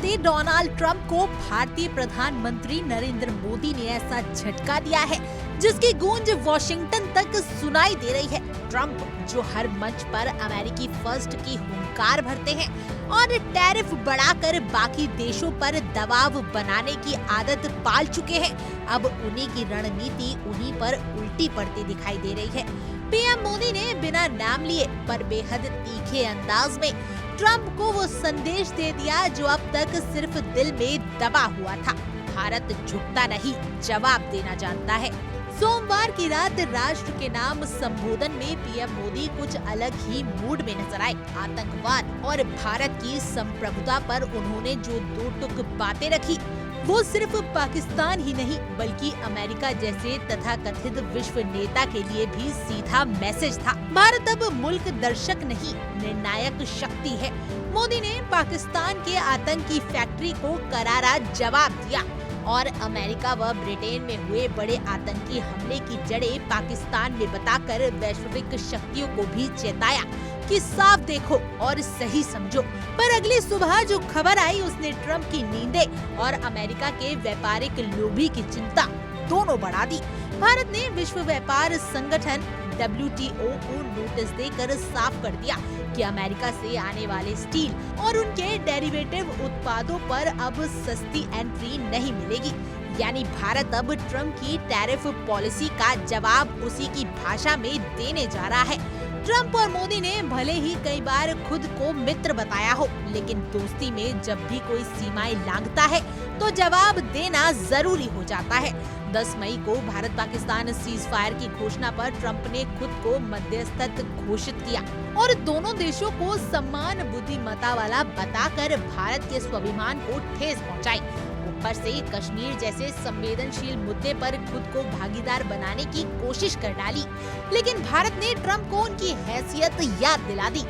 चलते Donald Trump को भारतीय प्रधानमंत्री नरेंद्र मोदी ने ऐसा झटका दिया है जिसकी गूंज वॉशिंगटन तक सुनाई दे रही है। ट्रंप जो हर मंच पर अमेरिकी फर्स्ट की हुंकार भरते हैं और टैरिफ बढ़ाकर बाकी देशों पर दबाव बनाने की आदत पाल चुके हैं, अब उन्हीं की रणनीति उन्हीं पर उल्टी पड़ती दिखाई दे रही है। पीएम मोदी ने बिना नाम लिए पर बेहद तीखे अंदाज में ट्रंप को वो संदेश दे दिया जो अब तक सिर्फ दिल में दबा हुआ था। भारत झुकता नहीं, जवाब देना जानता है। सोमवार की रात राष्ट्र के नाम संबोधन में पीएम मोदी कुछ अलग ही मूड में नजर आए। आतंकवाद और भारत की संप्रभुता पर उन्होंने जो दो टुक बातें रखी वो सिर्फ पाकिस्तान ही नहीं बल्कि अमेरिका जैसे तथाकथित विश्व नेता के लिए भी सीधा मैसेज था। भारत अब मुल्क दर्शक नहीं, निर्णायक शक्ति है। मोदी ने पाकिस्तान के आतंकी फैक्ट्री को करारा जवाब दिया और अमेरिका व ब्रिटेन में हुए बड़े आतंकी हमले की जड़ें पाकिस्तान में बताकर वैश्विक शक्तियों को भी चेताया कि साफ देखो और सही समझो। पर अगली सुबह जो खबर आई उसने ट्रंप की नींदें और अमेरिका के व्यापारिक लोभी की चिंता दोनों बढ़ा दी। भारत ने विश्व व्यापार संगठन WTO को नोटिस देकर साफ कर दिया कि अमेरिका से आने वाले स्टील और उनके डेरिवेटिव उत्पादों पर अब सस्ती एंट्री नहीं मिलेगी। यानी भारत अब ट्रंप की टैरिफ पॉलिसी का जवाब उसी की भाषा में देने जा रहा है। ट्रंप और मोदी ने भले ही कई बार खुद को मित्र बताया हो, लेकिन दोस्ती में जब भी कोई सीमाएं लांघता है तो जवाब देना जरूरी हो जाता है। 10 मई को भारत पाकिस्तान सीज फायर की घोषणा पर ट्रंप ने खुद को मध्यस्थ घोषित किया और दोनों देशों को सम्मान बुद्धिमत्ता वाला बताकर भारत के स्वाभिमान को ठेस पहुंचाई। ऊपर से कश्मीर जैसे संवेदनशील मुद्दे पर खुद को भागीदार बनाने की कोशिश कर डाली, लेकिन भारत ने ट्रंप को उनकी हैसियत याद दिला दी।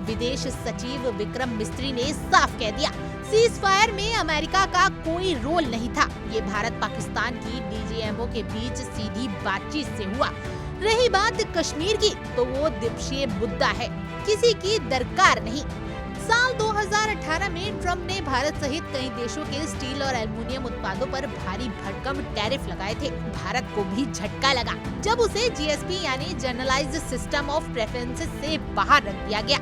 विदेश सचिव विक्रम मिस्त्री ने साफ कह दिया, सीज फायर में अमेरिका का कोई रोल नहीं था। ये भारत पाकिस्तान की DGMO के बीच सीधी बातचीत से हुआ। रही बात कश्मीर की तो वो द्वीपक्षीय मुद्दा है, किसी की दरकार नहीं। साल 2018 में ट्रंप ने भारत सहित कई देशों के स्टील और एल्युमिनियम उत्पादों पर भारी भरकम टैरिफ लगाए थे। भारत को भी झटका लगा जब उसे GSP यानी जनरलाइज्ड सिस्टम ऑफ प्रेफरेंसेस से बाहर रख दिया गया,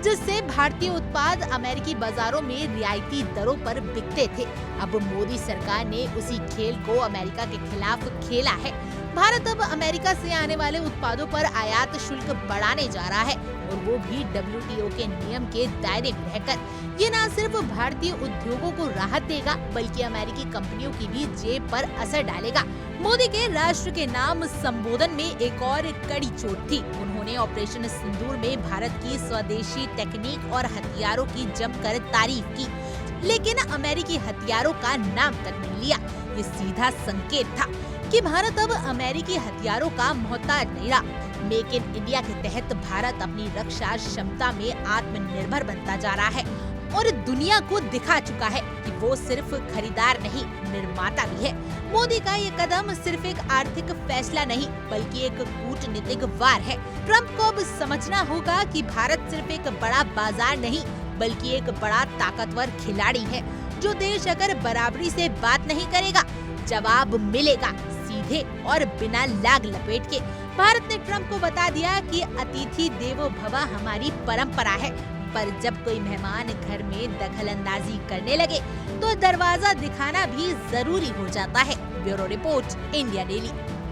जिससे भारतीय उत्पाद अमेरिकी बाजारों में रियायती दरों पर बिकते थे। अब मोदी सरकार ने उसी खेल को अमेरिका के खिलाफ खेला है। भारत अब अमेरिका से आने वाले उत्पादों पर आयात शुल्क बढ़ाने जा रहा है और वो भी WTO के नियम के दायरे में रहकर। ये न सिर्फ भारतीय उद्योगों को राहत देगा बल्कि अमेरिकी कंपनियों की भी जेब पर असर डालेगा। मोदी के राष्ट्र के नाम संबोधन में एक और कड़ी चोट थी। उन्होंने ऑपरेशन सिंदूर में भारत की स्वदेशी टेक्निक और हथियारों की जमकर तारीफ की, लेकिन अमेरिकी हथियारों का नाम तक नहीं लिया। ये सीधा संकेत था कि भारत अब अमेरिकी हथियारों का मोहताज नहीं रहा। मेक इन इंडिया के तहत भारत अपनी रक्षा क्षमता में आत्मनिर्भर बनता जा रहा है और दुनिया को दिखा चुका है कि वो सिर्फ खरीदार नहीं, निर्माता भी है। मोदी का ये कदम सिर्फ एक आर्थिक फैसला नहीं बल्कि एक कूटनीतिक वार है। ट्रंप को अब समझना होगा कि भारत सिर्फ एक बड़ा बाजार नहीं बल्कि एक बड़ा ताकतवर खिलाड़ी है। जो देश अगर बराबरी से बात नहीं करेगा, जवाब मिलेगा सीधे और बिना लाग लपेट के। भारत ने ट्रंप को बता दिया कि अतिथि देवो भव हमारी परंपरा है, पर जब कोई मेहमान घर में दखलंदाजी करने लगे तो दरवाजा दिखाना भी जरूरी हो जाता है। Bureau report, India daily.